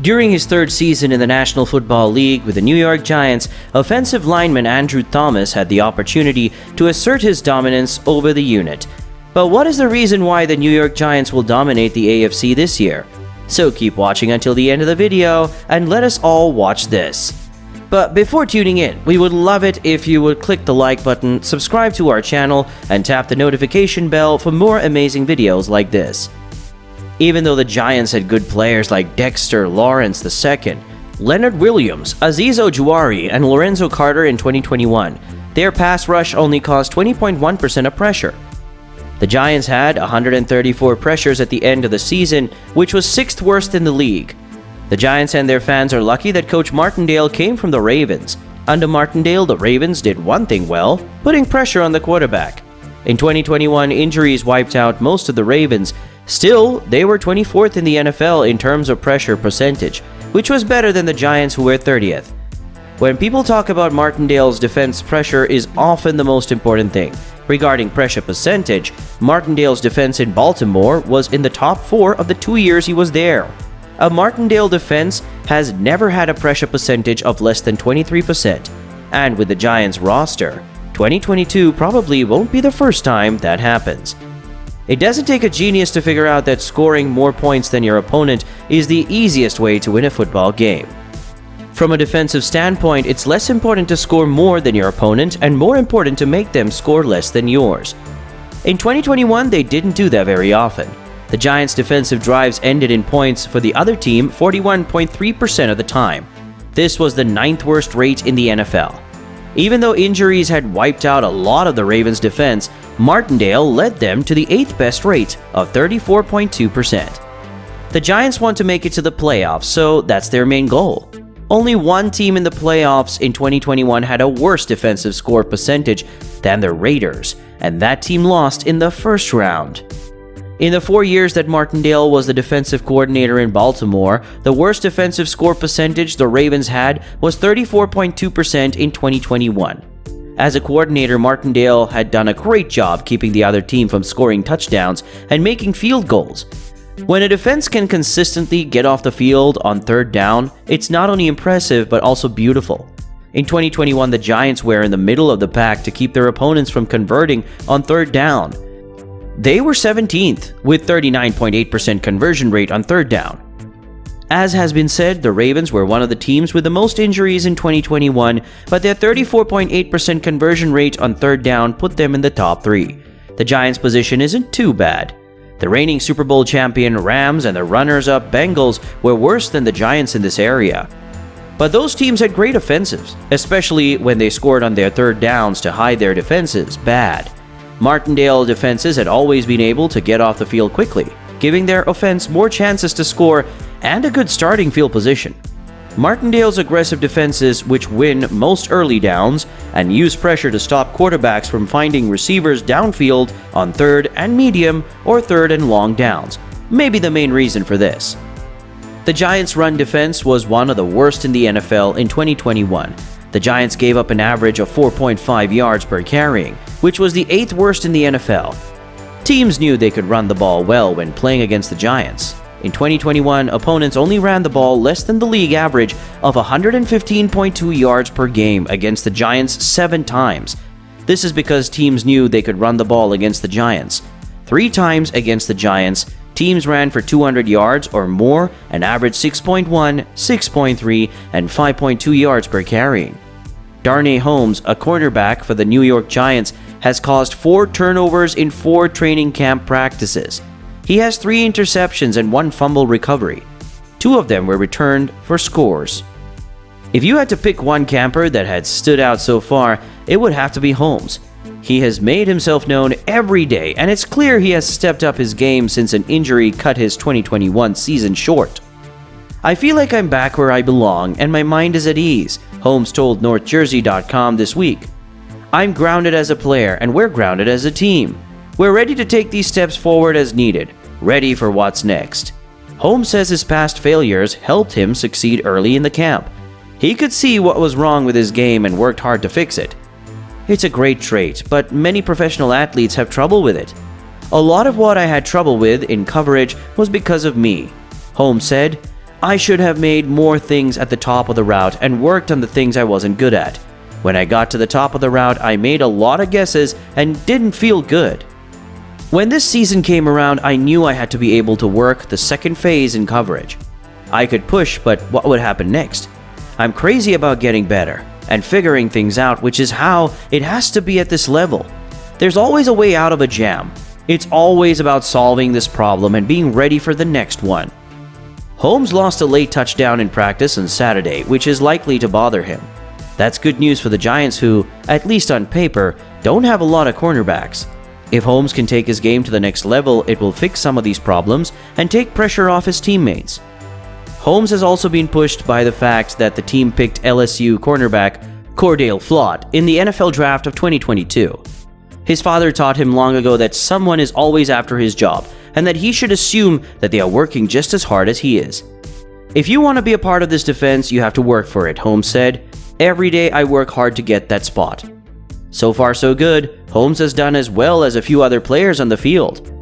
During his third season in the National Football League with the New York Giants, offensive lineman Andrew Thomas had the opportunity to assert his dominance over the unit. But what is the reason why the New York Giants will dominate the AFC this year? So keep watching until the end of the video and let us all watch this. But before tuning in, we would love it if you would click the like button, subscribe to our channel, and tap the notification bell for more amazing videos like this. Even though the Giants had good players like Dexter Lawrence II, Leonard Williams, Azeez Ojulari, and Lorenzo Carter in 2021, their pass rush only caused 20.1% of pressure. The Giants had 134 pressures at the end of the season, which was 6th worst in the league. The Giants and their fans are lucky that Coach Martindale came from the Ravens. Under Martindale, the Ravens did one thing well, putting pressure on the quarterback. In 2021, injuries wiped out most of the Ravens. Still, they were 24th in the NFL in terms of pressure percentage, which was better than the Giants, who were 30th. When people talk about Martindale's defense, pressure is often the most important thing. Regarding pressure percentage, Martindale's defense in Baltimore was in the top 4 of the 2 years he was there. A Martindale defense has never had a pressure percentage of less than 23%, and with the Giants roster, 2022 probably won't be the first time that happens. It doesn't take a genius to figure out that scoring more points than your opponent is the easiest way to win a football game. From a defensive standpoint, it's less important to score more than your opponent and more important to make them score less than yours. In 2021, they didn't do that very often. The Giants' defensive drives ended in points for the other team 41.3% of the time. This was the 9th worst rate in the NFL. Even though injuries had wiped out a lot of the Ravens' defense, Martindale led them to the 8th best rate of 34.2%. The Giants want to make it to the playoffs, so that's their main goal. Only one team in the playoffs in 2021 had a worse defensive score percentage than the Raiders, and that team lost in the first round. In the 4 years that Martindale was the defensive coordinator in Baltimore, the worst defensive score percentage the Ravens had was 34.2% in 2021. As a coordinator, Martindale had done a great job keeping the other team from scoring touchdowns and making field goals. When a defense can consistently get off the field on third down, it's not only impressive but also beautiful. In 2021, the Giants were in the middle of the pack to keep their opponents from converting on third down. They were 17th with 39.8% conversion rate on third down. As has been said, the Ravens were one of the teams with the most injuries in 2021, but their 34.8% conversion rate on third down put them in the top 3. The Giants' position isn't too bad. The reigning Super Bowl champion Rams and the runners-up Bengals were worse than the Giants in this area. But those teams had great offensives, especially when they scored on their third downs to hide their defenses bad. Martindale defenses had always been able to get off the field quickly, giving their offense more chances to score and a good starting field position. Martindale's aggressive defenses, which win most early downs and use pressure to stop quarterbacks from finding receivers downfield on third and medium or third and long downs, may be the main reason for this. The Giants' run defense was one of the worst in the NFL in 2021. The Giants gave up an average of 4.5 yards per carrying, which was the 8th worst in the NFL. Teams knew they could run the ball well when playing against the Giants. In 2021, opponents only ran the ball less than the league average of 115.2 yards per game against the Giants 7 times. This is because teams knew they could run the ball against the Giants. 3 times against the Giants, teams ran for 200 yards or more and averaged 6.1, 6.3, and 5.2 yards per carrying. Darnay Holmes, a cornerback for the New York Giants, has caused 4 turnovers in 4 training camp practices. He has 3 interceptions and 1 fumble recovery. 2 of them were returned for scores. If you had to pick one camper that had stood out so far, it would have to be Holmes. He has made himself known every day, and it's clear he has stepped up his game since an injury cut his 2021 season short. "I feel like I'm back where I belong, and my mind is at ease," Holmes told NorthJersey.com this week. "I'm grounded as a player, and we're grounded as a team. We're ready to take these steps forward as needed, ready for what's next." Holmes says his past failures helped him succeed early in the camp. He could see what was wrong with his game and worked hard to fix it. It's a great trait, but many professional athletes have trouble with it. "A lot of what I had trouble with in coverage was because of me," Holmes said. I should have made more things at the top of the route and worked on the things I wasn't good at. When I got to the top of the route, I made a lot of guesses and didn't feel good. When this season came around, I knew I had to be able to work the second phase in coverage. I could push, but what would happen next? I'm crazy about getting better and figuring things out, which is how it has to be at this level. There's always a way out of a jam. It's always about solving this problem and being ready for the next one. Holmes lost a late touchdown in practice on Saturday, which is likely to bother him. That's good news for the Giants who, at least on paper, don't have a lot of cornerbacks. If Holmes can take his game to the next level, it will fix some of these problems and take pressure off his teammates. Holmes has also been pushed by the fact that the team picked LSU cornerback Cordale Flott in the NFL Draft of 2022. His father taught him long ago that someone is always after his job and that he should assume that they are working just as hard as he is. If you want to be a part of this defense, you have to work for it, Holmes said. Every day I work hard to get that spot. So far so good. Holmes has done as well as a few other players on the field.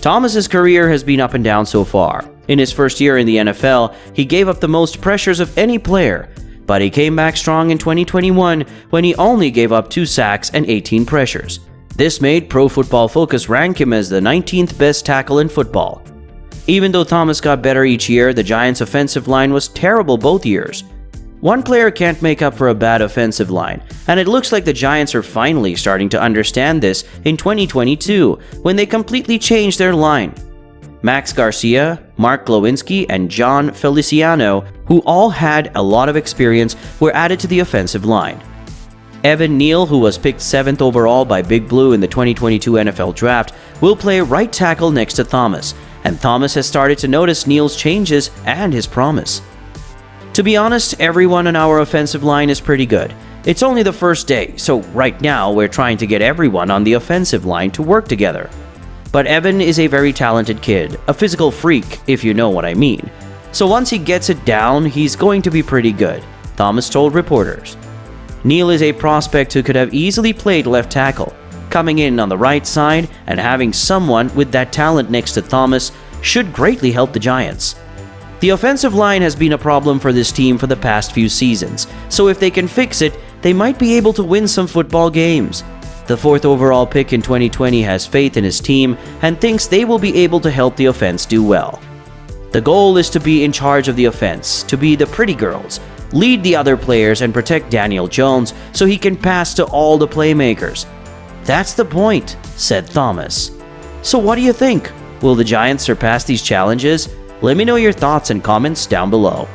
Thomas's career has been up and down so far. In his first year in the NFL, he gave up the most pressures of any player, but he came back strong in 2021 when he only gave up 2 sacks and 18 pressures. This made Pro Football Focus rank him as the 19th best tackle in football. Even though Thomas got better each year, the Giants' offensive line was terrible both years. One player can't make up for a bad offensive line, and it looks like the Giants are finally starting to understand this in 2022 when they completely changed their line. Max Garcia, Mark Glowinski, and John Feliciano, who all had a lot of experience, were added to the offensive line. Evan Neal, who was picked 7th overall by Big Blue in the 2022 NFL Draft, will play right tackle next to Thomas, and Thomas has started to notice Neal's changes and his promise. To be honest, everyone on our offensive line is pretty good. It's only the first day, so right now we're trying to get everyone on the offensive line to work together. But Evan is a very talented kid, a physical freak, if you know what I mean. So once he gets it down, he's going to be pretty good, Thomas told reporters. Neal is a prospect who could have easily played left tackle. Coming in on the right side and having someone with that talent next to Thomas should greatly help the Giants. The offensive line has been a problem for this team for the past few seasons, so if they can fix it, they might be able to win some football games. The 4th overall pick in 2020 has faith in his team and thinks they will be able to help the offense do well. The goal is to be in charge of the offense, to be the pretty girls, lead the other players and protect Daniel Jones so he can pass to all the playmakers. That's the point, said Thomas. So what do you think? Will the Giants surpass these challenges? Let me know your thoughts and comments down below.